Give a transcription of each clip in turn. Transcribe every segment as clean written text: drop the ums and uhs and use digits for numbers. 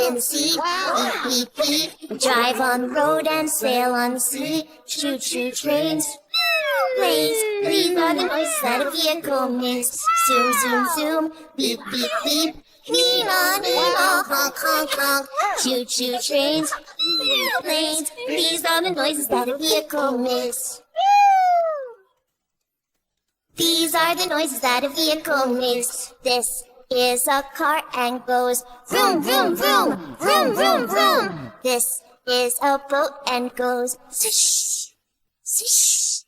in the sea. Beep, beep, beep. We drive on the road and sail on the sea. Choo choo trains. Planes, these are the noises that a vehicle makes. Zoom, zoom, zoom. Beep, beep, beep. Nina, Nina, honk, honk, honk. Choo choo trains. Planes, these are the noises that a vehicle makes. These are the noises that a vehicle makes. This is a car and goes vroom, vroom, vroom, vroom, vroom, vroom. This is a boat and goes swish, swish.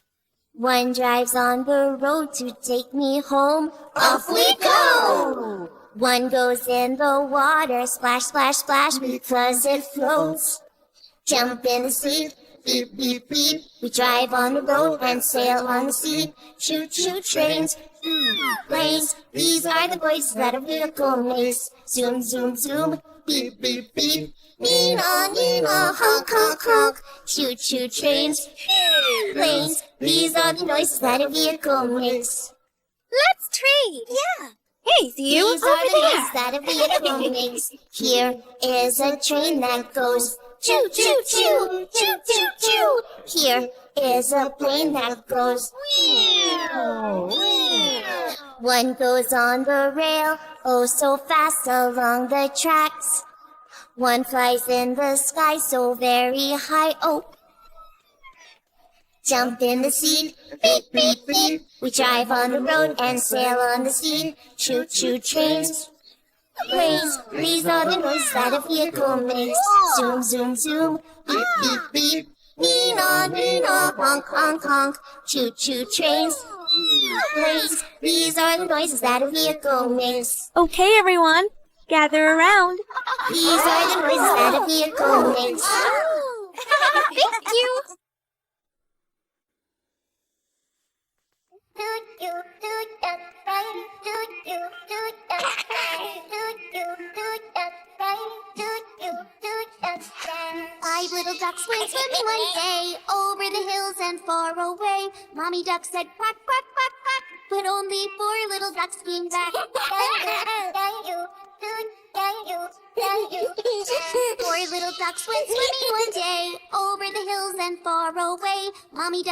One drives on the road to take me home. Off we go! One goes in the water, splash, splash, splash, because it floats. Jump in the sea, beep, beep, beep. We drive on the road and sail on the sea. Choo choo trains, planes. These are the voices that a vehicle makes. Zoom, zoom, zoom, beep, beep, beep. Nina, Nina, honk, honk, honk. Choo choo trains, planes. These are the noises that a vehicle makes. Let's trade. Yeah. Hey, you These are the noises that a vehicle makes. Here is a train that goes choo choo choo, choo choo choo. Here is a plane that goes whew, whew. One goes on the rail, oh so fast along the tracks. One flies in the sky so very high, oh. Jump in the sea, beep, beep, beep. We drive on the road and sail on the sea. Choo choo trains, planes. These are the noises that a vehicle makes. Zoom, zoom, zoom, beep, beep, beep. Nina, Nina, honk, honk, honk. Choo choo trains, planes. These are the noises that a vehicle makes. Okay, everyone, gather around. These are the noises that a vehicle makes. Thank you. Five little ducks went swimming one day over the hills and far away. Mommy duck said quack, quack, quack, quack, but only four little ducks came back. Four little ducks went swimming one day over the hills and far away. Mommy duck